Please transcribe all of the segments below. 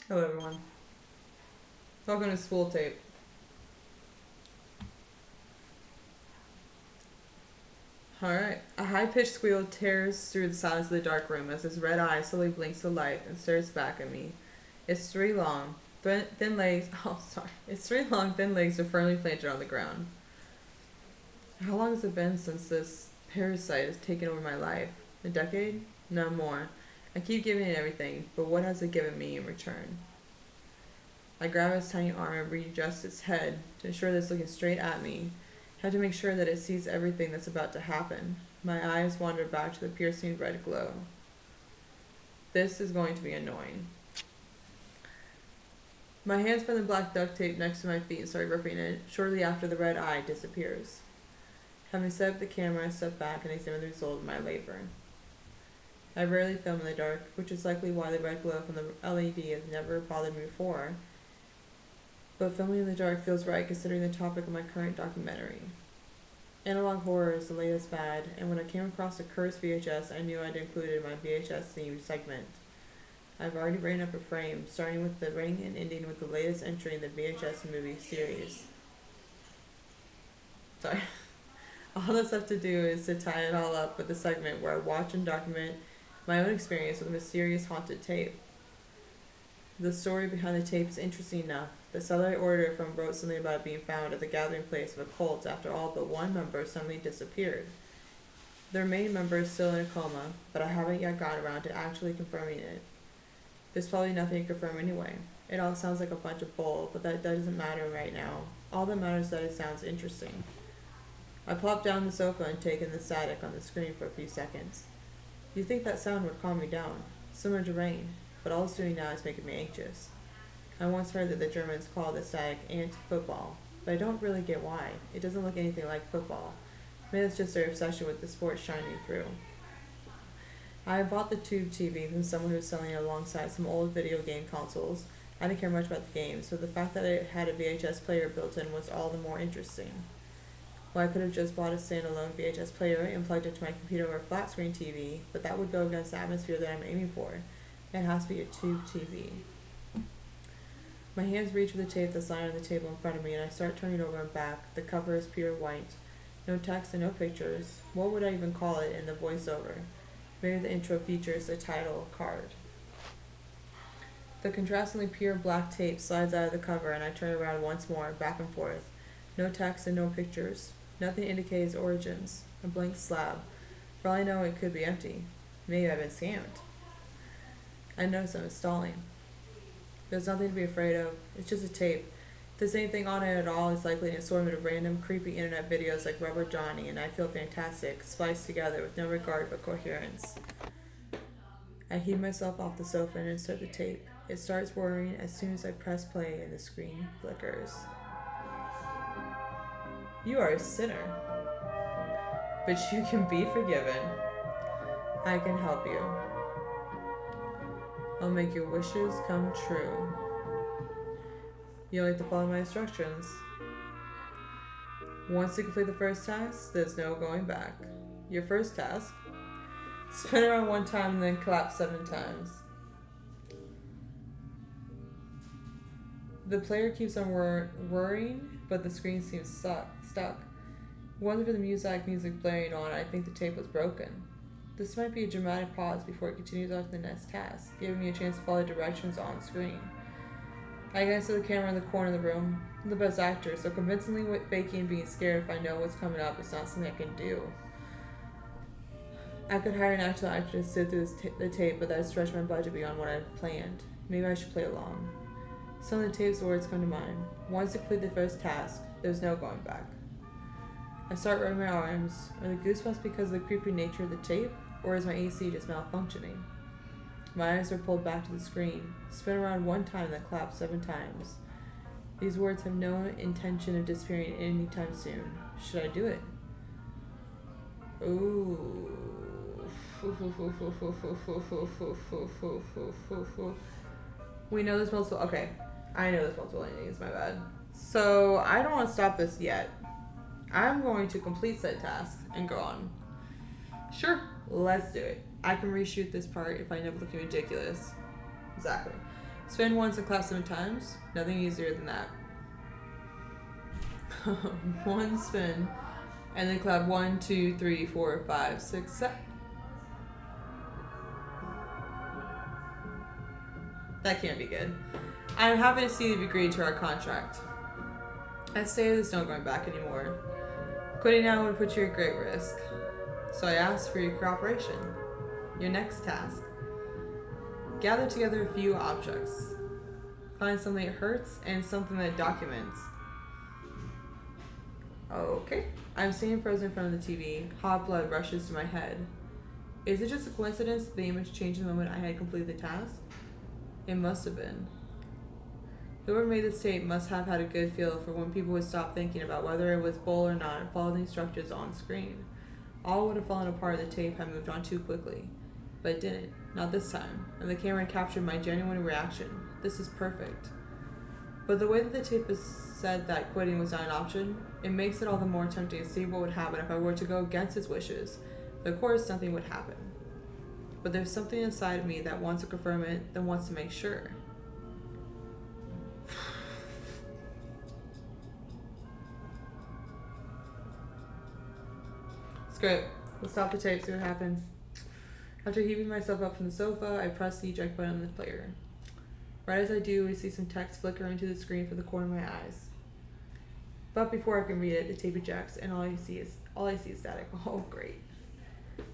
Hello, everyone. Welcome to Spooltape. Alright. A high pitched squeal tears through the silence of the dark room as his red eye slowly blinks to life and stares back at me. Its three long, thin legs. Oh, sorry. Its three long, thin legs are firmly planted on the ground. How long has it been since this parasite has taken over my life? A decade? No more. I keep giving it everything, but what has it given me in return? I grab its tiny arm and readjust its head to ensure that it's looking straight at me. I have to make sure that it sees everything that's about to happen. My eyes wander back to the piercing red glow. This is going to be annoying. My hands find the black duct tape next to my feet and start ripping it shortly after the red eye disappears. Having set up the camera, I step back and examine the result of my labor. I rarely film in the dark, which is likely why the red glow from the LED has never bothered me before. But filming in the dark feels right considering the topic of my current documentary. Analog horror is the latest fad, and when I came across the cursed VHS, I knew I'd included my VHS-themed segment. I've already written up a frame, starting with the ring and ending with the latest entry in the VHS movie series. Sorry. All that's left to do is to tie it all up with the segment where I watch and document my own experience with a mysterious haunted tape. The story behind the tape is interesting enough. The seller I ordered it from wrote something about it being found at the gathering place of a cult after all but one member suddenly disappeared. The remaining member is still in a coma, but I haven't yet gotten around to actually confirming it. There's probably nothing to confirm anyway. It all sounds like a bunch of bull, but that doesn't matter right now. All that matters is that it sounds interesting. I plop down on the sofa and take in the static on the screen for a few seconds. You'd think that sound would calm me down, similar to rain, but all it's doing now is making me anxious. I once heard that the Germans call the static anti-football, but I don't really get why. It doesn't look anything like football. Maybe it's just their obsession with the sport shining through. I bought the tube TV from someone who was selling it alongside some old video game consoles. I didn't care much about the games, so the fact that it had a VHS player built in was all the more interesting. Well, I could have just bought a standalone VHS player and plugged it to my computer or a flat screen TV, but that would go against the atmosphere that I'm aiming for. It has to be a tube TV. My hands reach for the tape that's lying on the table in front of me, and I start turning over and back. The cover is pure white. No text and no pictures. What would I even call it in the voiceover? Maybe the intro features the title card. The contrastingly pure black tape slides out of the cover, and I turn around once more, back and forth. No text and no pictures. Nothing indicates origins. A blank slab. For all I know, it could be empty. Maybe I've been scammed. I notice I'm installing. There's nothing to be afraid of. It's just a tape. If there's anything on it at all, it's likely an assortment of random, creepy internet videos like Rubber Johnny, and I feel fantastic, spliced together with no regard for coherence. I heave myself off the sofa and insert the tape. It starts whirring as soon as I press play and the screen flickers. You are a sinner, but you can be forgiven. I can help you. I'll make your wishes come true. You'll need to follow my instructions. Once you complete the first task, there's no going back. Your first task: spin around one time and then clap 7 times. The player keeps on whirring, but the screen seems stuck. If it wasn't for the music blaring on, I think the tape was broken. This might be a dramatic pause before it continues on to the next task, giving me a chance to follow directions on screen. I glance at the camera in the corner of the room. I'm the best actor, so convincingly faking being scared if I know what's coming up is not something I can do. I could hire an actual actor to sit through the tape, but that would stretch my budget beyond what I had planned. Maybe I should play along. Some of the tape's words come to mind. Once you complete the first task, there's no going back. I start rubbing my arms. Are the goosebumps because of the creepy nature of the tape, or is my AC just malfunctioning? My eyes are pulled back to the screen. Spin around one time, then clap 7 times. These words have no intention of disappearing anytime soon. Should I do it? Ooh. We know this multiple. Okay, I know this multiple endings. My bad. So I don't want to stop this yet. I'm going to complete said task and go on. Sure, let's do it. I can reshoot this part if I end up looking ridiculous. Exactly. Spin once and clap 7 times. Nothing easier than that. One spin, and then clap 1, 2, 3, 4, 5, 6, 7. That can't be good. I'm happy to see you've agreed to our contract. I say there's no going back anymore. Quitting now would put you at great risk. So I ask for your cooperation. Your next task. Gather together a few objects. Find something that hurts and something that documents. Okay. I'm sitting frozen in front of the TV. Hot blood rushes to my head. Is it just a coincidence that the image changed the moment I had completed the task? It must have been. Whoever made this tape must have had a good feel for when people would stop thinking about whether it was bull or not and follow the instructions on screen. All would have fallen apart if the tape had moved on too quickly. But it didn't. Not this time. And the camera captured my genuine reaction. This is perfect. But the way that the tape has said that quitting was not an option, it makes it all the more tempting to see what would happen if I were to go against his wishes. But of course, nothing would happen. But there's something inside of me that wants to confirm it, that wants to make sure. Screw it. Let's stop the tape, see what happens. After heaving myself up from the sofa, I press the eject button on the player. Right as I do, I see some text flicker into the screen from the corner of my eyes. But before I can read it, the tape ejects, and all I see is static. Oh, great.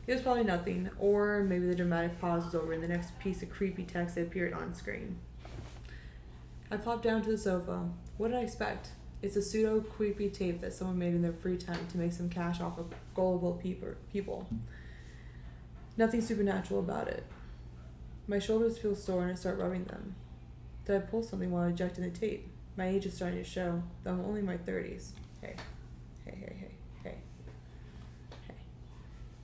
It was probably nothing, or maybe the dramatic pause was over and the next piece of creepy text that appeared on screen. I flopped down to the sofa. What did I expect? It's a pseudo-creepy tape that someone made in their free time to make some cash off of gullible people. Nothing supernatural about it. My shoulders feel sore and I start rubbing them. Did I pull something while ejecting the tape? My age is starting to show, though I'm only in my 30s. Hey.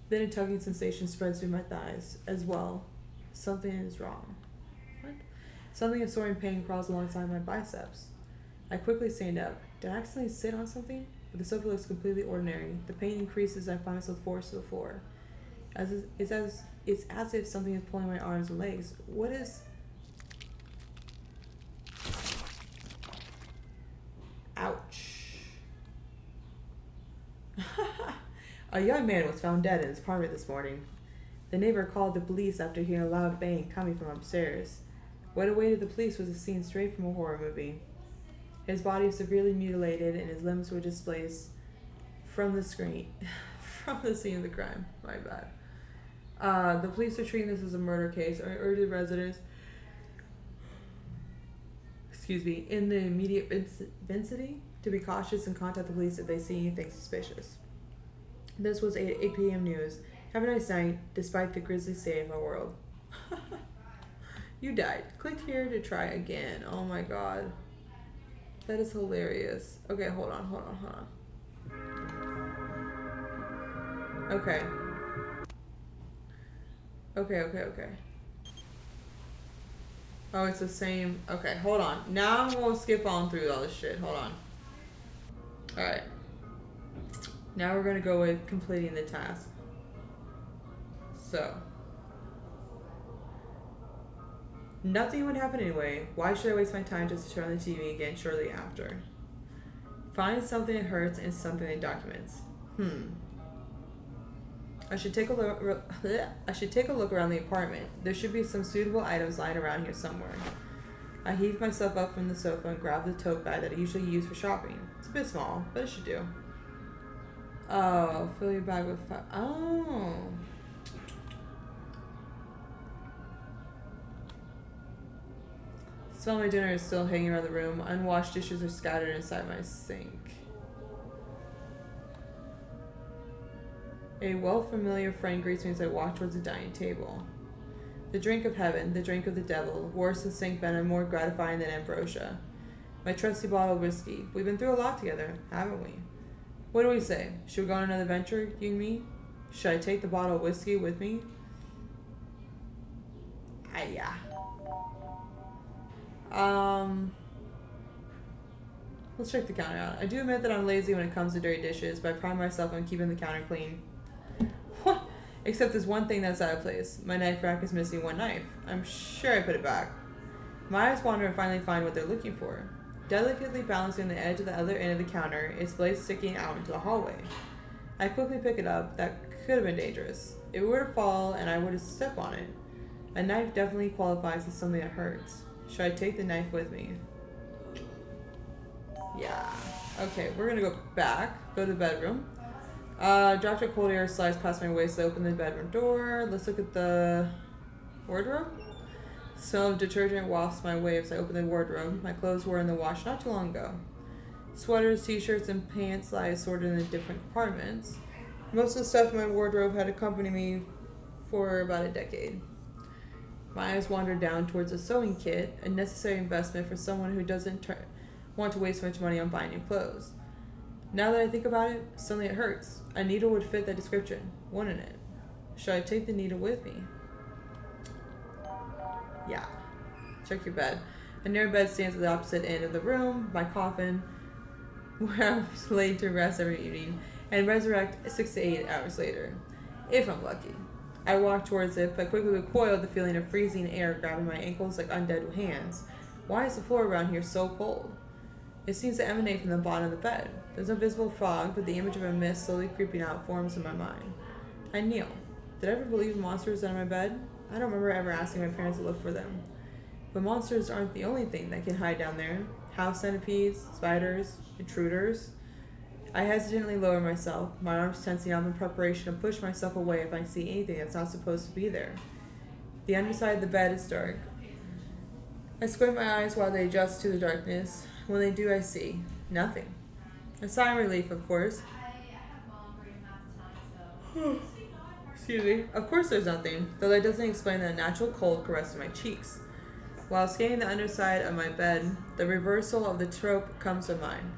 Then a tugging sensation spreads through my thighs as well. Something is wrong. What? Something of soaring pain crawls alongside my biceps. I quickly stand up. Did I accidentally sit on something? But the sofa looks completely ordinary. The pain increases as I find myself forced to the floor. It's as if something is pulling my arms and legs. What is... Ouch. A young man was found dead in his apartment this morning. The neighbor called the police after hearing a loud bang coming from upstairs. What awaited the police was a scene straight from a horror movie. His body was severely mutilated and his limbs were displaced from the scene of the crime. My bad. The police are treating this as a murder case. I urge the residents in the immediate vicinity to be cautious and contact the police if they see anything suspicious. This was 8 p.m. news. Have a nice night, despite the grisly state of our world. You died. Click here to try again. Oh my god. That is hilarious. Okay, hold on. Okay. Oh, it's the same. Okay, hold on. Now we'll skip on through all this shit. Hold on. Alright. Now we're gonna go with completing the task. So. Nothing would happen anyway. Why should I waste my time just to turn on the TV again shortly after? Find something that hurts and something that documents. I should take a look around the apartment. There should be some suitable items lying around here somewhere. I heaved myself up from the sofa and grabbed the tote bag that I usually use for shopping. It's a bit small, but it should do. Oh, fill your bag with oh. Smell my dinner is still hanging around the room. Unwashed dishes are scattered inside my sink. A well-familiar friend greets me as I walk towards the dining table. The drink of heaven, the drink of the devil, worse than stink venom, more gratifying than ambrosia. My trusty bottle of whiskey. We've been through a lot together, haven't we? What do we say? Should we go on another venture, you and me? Should I take the bottle of whiskey with me? Yeah. Let's check the counter out. I do admit that I'm lazy when it comes to dirty dishes, but I pride myself on keeping the counter clean. Except there's one thing that's out of place. My knife rack is missing one knife. I'm sure I put it back. My eyes wander and finally find what they're looking for. Delicately balancing the edge of the other end of the counter, its blade sticking out into the hallway. I quickly pick it up. That could have been dangerous. If it were to fall and I were to step on it. A knife definitely qualifies as something that hurts. Should I take the knife with me? Yeah. Okay, we're gonna go back. Go to the bedroom. Dropped a cold air slides past my waist. I open the bedroom door. Let's look at the wardrobe. Smell of detergent wafts my way as I open the wardrobe. My clothes were in the wash not too long ago. Sweaters, t-shirts, and pants lie assorted in the different compartments. Most of the stuff in my wardrobe had accompanied me for about a decade. My eyes wandered down towards a sewing kit, a necessary investment for someone who doesn't want to waste much money on buying new clothes. Now that I think about it, suddenly it hurts. A needle would fit that description, wouldn't it? Should I take the needle with me? Yeah. Check your bed. A near bed stands at the opposite end of the room, my coffin, where I was laid to rest every evening, and resurrect 6 to 8 hours later, if I'm lucky. I walk towards it, but quickly recoiled, the feeling of freezing air grabbing my ankles like undead hands. Why is the floor around here so cold? It seems to emanate from the bottom of the bed. There's no visible fog, but the image of a mist slowly creeping out forms in my mind. I kneel. Did I ever believe monsters under my bed? I don't remember ever asking my parents to look for them. But monsters aren't the only thing that can hide down there. House centipedes, spiders, intruders. I hesitantly lower myself, my arms tensing up in preparation to push myself away if I see anything that's not supposed to be there. The underside of the bed is dark. I squint my eyes while they adjust to the darkness. When they do, I see nothing. A sigh of relief, of course. Excuse me. Of course there's nothing, though that doesn't explain the natural cold caressing my cheeks. While scanning the underside of my bed, the reversal of the trope comes to mind.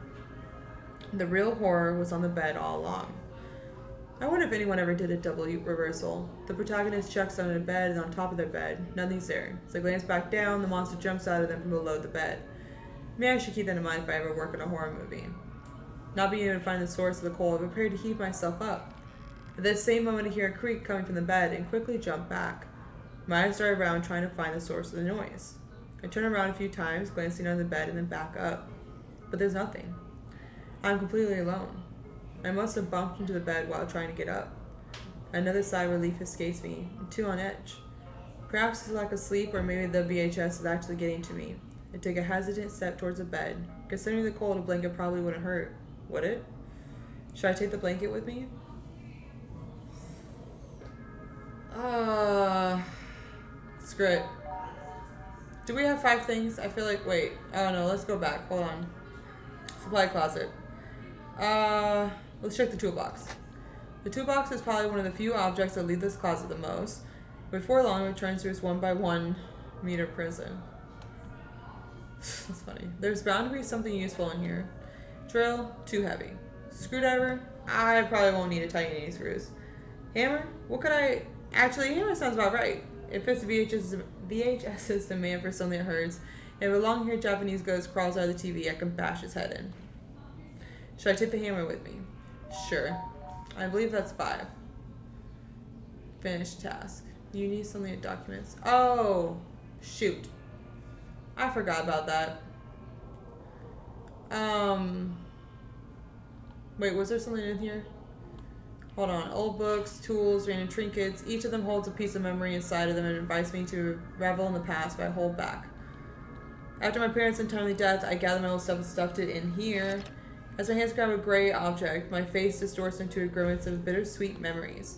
The real horror was on the bed all along. I wonder if anyone ever did a double reversal. The protagonist checks under the bed and on top of their bed. Nothing's there. As I glance back down, the monster jumps out of them from below the bed. Maybe I should keep that in mind if I ever work in a horror movie. Not being able to find the source of the cold, I prepared to heave myself up. At that same moment, I hear a creak coming from the bed and quickly jump back. My eyes dart around trying to find the source of the noise. I turn around a few times, glancing under the bed and then back up. But there's nothing. I'm completely alone. I must have bumped into the bed while trying to get up. Another sigh of relief escapes me. I'm too on edge. Perhaps it's lack of sleep, or maybe the VHS is actually getting to me. I take a hesitant step towards the bed. Considering the cold, a blanket probably wouldn't hurt. Would it? Should I take the blanket with me? Screw it. Do we have 5 things? I feel like, wait. Oh no, let's go back. Hold on. Supply closet. Let's check the toolbox. The toolbox is probably one of the few objects that leave this closet the most. Before long, it returns to its 1x1 meter prison. That's funny. There's bound to be something useful in here. Drill, too heavy. Screwdriver, I probably won't need to tighten any screws. Hammer, what could I... Actually, hammer sounds about right. It fits VHS's demand for something that hurts. If a long-haired Japanese ghost crawls out of the TV, I can bash his head in. Should I take the hammer with me? Sure. I believe that's 5. Finish task. You need something in documents. Oh, shoot. I forgot about that. Wait, was there something in here? Hold on. Old books, tools, random trinkets. Each of them holds a piece of memory inside of them and invites me to revel in the past, but I hold back. After my parents' untimely death, I gathered my old stuff and stuffed it in here. As my hands grab a gray object, my face distorts into a grimace of bittersweet memories.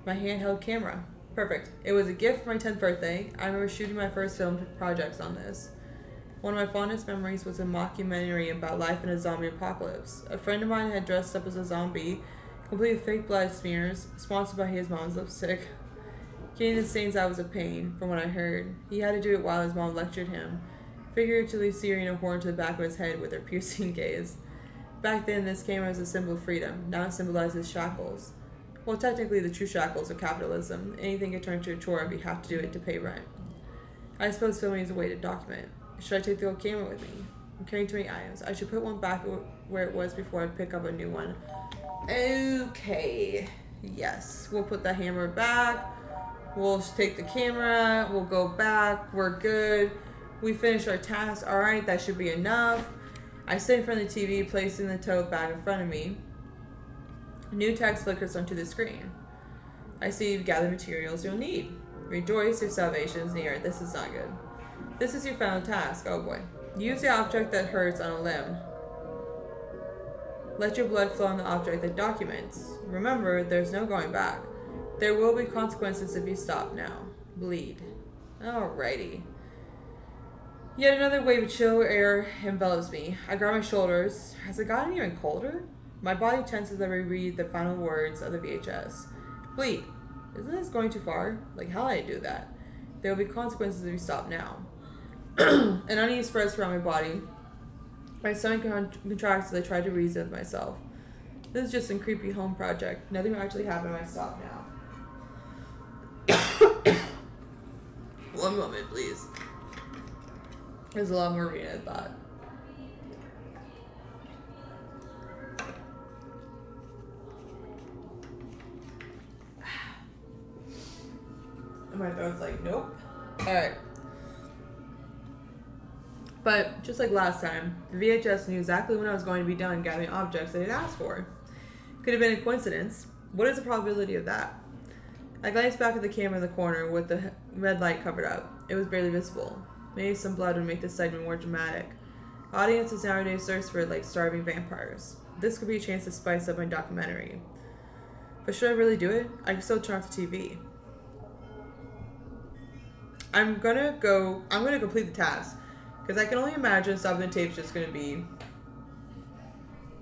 My handheld camera. Perfect. It was a gift for my 10th birthday. I remember shooting my first film projects on this. One of my fondest memories was a mockumentary about life in a zombie apocalypse. A friend of mine had dressed up as a zombie, complete with fake blood smears, sponsored by his mom's lipstick. Getting the stains out was a pain, from what I heard. He had to do it while his mom lectured him, figuratively searing a horn to the back of his head with her piercing gaze. Back then, this camera was a symbol of freedom. Now it symbolizes shackles. Well, technically, the true shackles of capitalism. Anything can turn into a chore if you have to do it to pay rent. I suppose filming is a way to document. Should I take the old camera with me? I'm carrying too many items. I should put one back where it was before I pick up a new one. Okay. Yes. We'll put the hammer back. We'll take the camera. We'll go back. We're good. We finished our task. Alright, that should be enough. I sit in front of the TV, placing the tote bag in front of me. New text flickers onto the screen. I see you've gathered materials you'll need. Rejoice, your salvation is near. This is not good. This is your final task. Oh boy. Use the object that hurts on a limb. Let your blood flow on the object that documents. Remember, there's no going back. There will be consequences if you stop now. Bleed. Alrighty. Yet another wave of chill air envelops me. I grab my shoulders. Has it gotten even colder? My body tenses as I reread the final words of the VHS. Bleed. Isn't this going too far? Like, how did I do that? There will be consequences if you stop now. An unease spreads around my body. My stomach contracts as I try to reason with myself. This is just a creepy home project. Nothing will actually happen if I stop now. One moment, please. There's a lot more reading than I thought. And my throat's like, nope. Alright. But just like last time, the VHS knew exactly when I was going to be done gathering objects that it asked for. Could have been a coincidence. What is the probability of that? I glanced back at the camera in the corner with the red light covered up. It was barely visible. Maybe some blood would make this segment more dramatic. Audiences nowadays thirst for it like starving vampires. This could be a chance to spice up my documentary. But should I really do it? I can still turn off the TV. I'm gonna complete the task. Because I can only imagine stopping the tape's just gonna be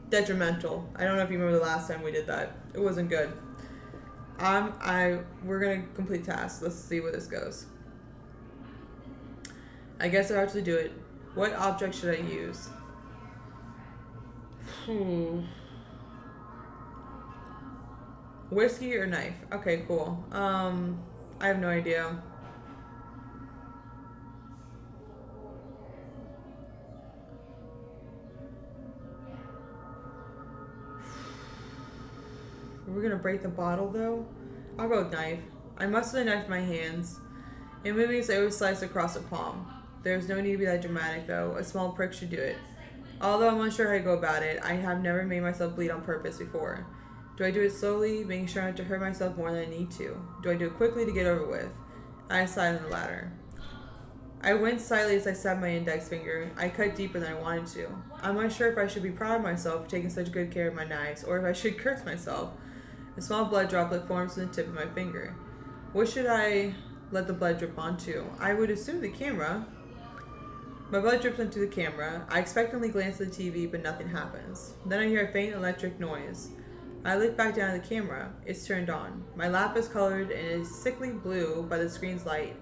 detrimental. I don't know if you remember the last time we did that. It wasn't good. We're gonna complete the task. Let's see where this goes. I guess I'll actually do it. What object should I use? Whiskey or knife? Okay, cool. I have no idea. We're gonna break the bottle though? I'll go with knife. I muscle the knife in my hands. In movies, I always slice across the palm. There's no need to be that dramatic though. A small prick should do it. Although I'm unsure how to go about it, I have never made myself bleed on purpose before. Do I do it slowly, making sure not to hurt myself more than I need to? Do I do it quickly to get over with? I decided on the latter. I winced slightly as I stabbed my index finger. I cut deeper than I wanted to. I'm unsure if I should be proud of myself for taking such good care of my knives, or if I should curse myself. A small blood droplet forms from the tip of my finger. What should I let the blood drip onto? I would assume the camera. My blood drips into the camera. I expectantly glance at the TV, but nothing happens. Then I hear a faint electric noise. I look back down at the camera. It's turned on. My lap is colored and is sickly blue by the screen's light.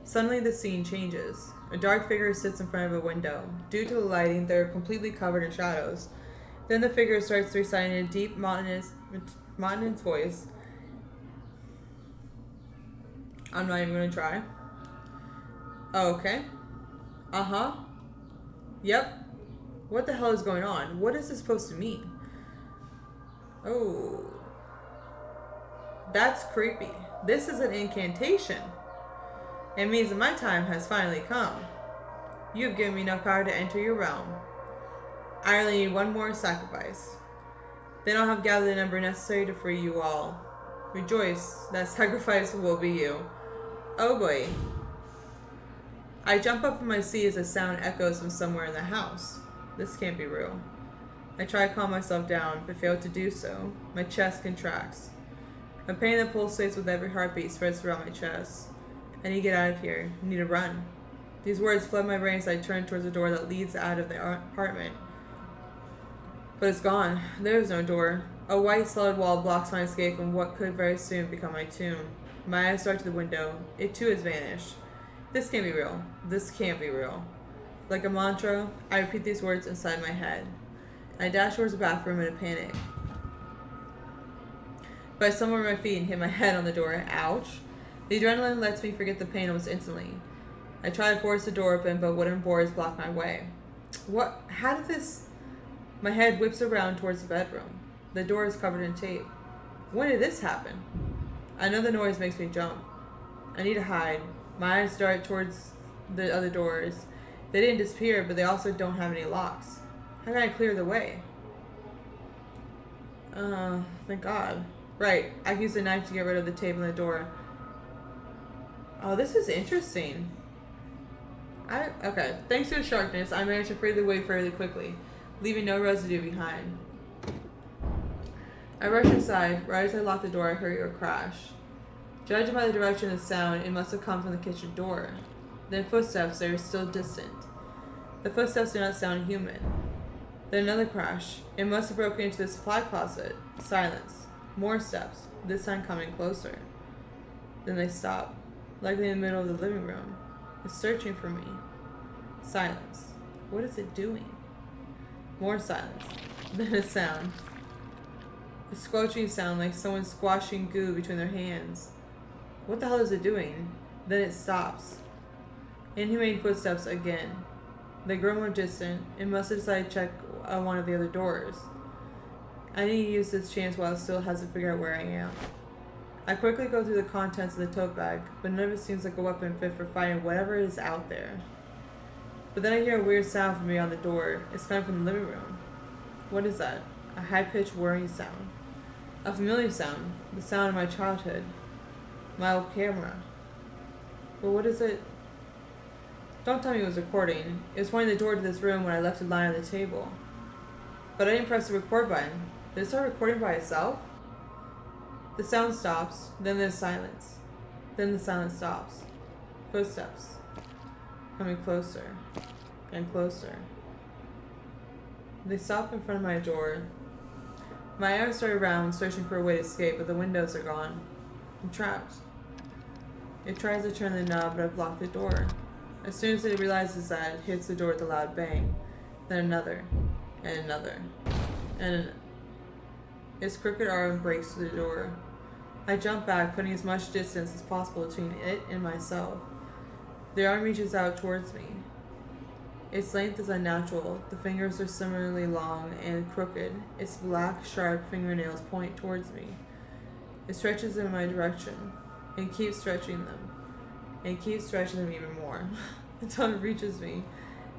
Suddenly the scene changes. A dark figure sits in front of a window. Due to the lighting, they're completely covered in shadows. Then the figure starts reciting in a deep, monotonous voice. I'm not even gonna try. Oh, okay. Uh-huh. Yep. What the hell is going on? What is this supposed to mean? Oh. That's creepy. This is an incantation. It means that my time has finally come. You have given me enough power to enter your realm. I only need one more sacrifice. Then I'll have gathered the number necessary to free you all. Rejoice, that sacrifice will be you. Oh boy. I jump up from my seat as a sound echoes from somewhere in the house. This can't be real. I try to calm myself down, but fail to do so. My chest contracts. A pain that pulsates with every heartbeat spreads throughout my chest. I need to get out of here. I need to run. These words flood my brain as I turn towards the door that leads out of the apartment. But it's gone. There is no door. A white solid wall blocks my escape from what could very soon become my tomb. My eyes start to the window. It too has vanished. This can't be real. This can't be real. Like a mantra, I repeat these words inside my head. I dash towards the bathroom in a panic. But I stumble over my feet and hit my head on the door. Ouch. The adrenaline lets me forget the pain almost instantly. I try to force the door open, but wooden boards block my way. What? How did this... My head whips around towards the bedroom. The door is covered in tape. When did this happen? Another noise makes me jump. I need to hide. My eyes dart towards the other doors. They didn't disappear, but they also don't have any locks. How can I clear the way? Thank God. Right, I used a knife to get rid of the tape on the door. Oh, this is interesting. Okay. Thanks to the sharpness, I managed to free the way fairly quickly, leaving no residue behind. I rushed inside. Right as I locked the door, I heard a crash. Judging by the direction of the sound, it must have come from the kitchen door. Then footsteps, they were still distant. The footsteps did not sound human. Then another crash. It must have broken into the supply closet. Silence. More steps, this time coming closer. Then they stopped, likely in the middle of the living room. It's searching for me. Silence. What is it doing? More silence. Then a sound. A squelching sound like someone squashing goo between their hands. What the hell is it doing? Then it stops. Inhumane footsteps again. They grow more distant. It must have decided to check one of the other doors. I need to use this chance while it still hasn't figured out where I am. I quickly go through the contents of the tote bag, but none of it seems like a weapon fit for fighting whatever is out there. But then I hear a weird sound from beyond the door. It's coming from the living room. What is that? A high-pitched whirring sound. A familiar sound. The sound of my childhood. My old camera. But what is it? Don't tell me it was recording. It was pointing the door to this room when I left it lying on the table. But I didn't press the record button. Did it start recording by itself? The sound stops. Then there's silence. Then the silence stops. Footsteps. Coming closer. And closer. They stop in front of my door. My eyes start around, searching for a way to escape, but the windows are gone. I'm trapped. It tries to turn the knob, but I've locked the door. As soon as it realizes that, it hits the door with a loud bang. Then another. And another. And its crooked arm breaks through the door. I jump back, putting as much distance as possible between it and myself. The arm reaches out towards me. Its length is unnatural. The fingers are similarly long and crooked. Its black, sharp fingernails point towards me. It stretches in my direction, and keeps stretching them, and keeps stretching them even more, until it reaches me.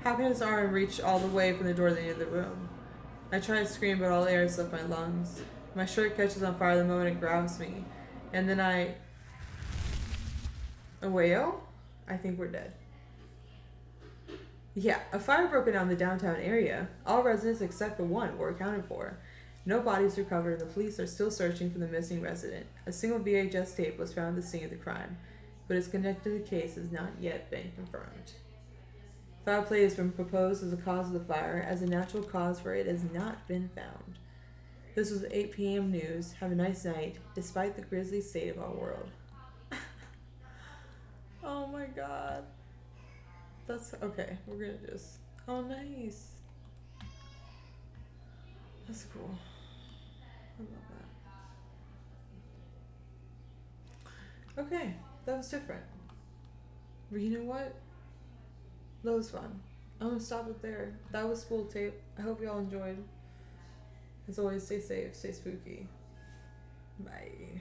How can its arm reach all the way from the door to the end of the room? I try to scream, but all air has left my lungs. My shirt catches on fire the moment it grabs me, and then a whale? I think we're dead. Yeah, a fire broke out in the downtown area. All residents except for one were accounted for. No bodies recovered, and the police are still searching for the missing resident. A single VHS tape was found at the scene of the crime, but its connection to the case has not yet been confirmed. Foul play has been proposed as the cause of the fire, as a natural cause for it has not been found. This was 8 p.m. news. Have a nice night, despite the grisly state of our world. Oh my god. That's okay. We're gonna just. Oh, nice. That's cool. I love that. Okay, that was different. But you know what? That was fun. I'm gonna stop it there. That was Spooltape. I hope y'all enjoyed. As always, stay safe, stay spooky. Bye.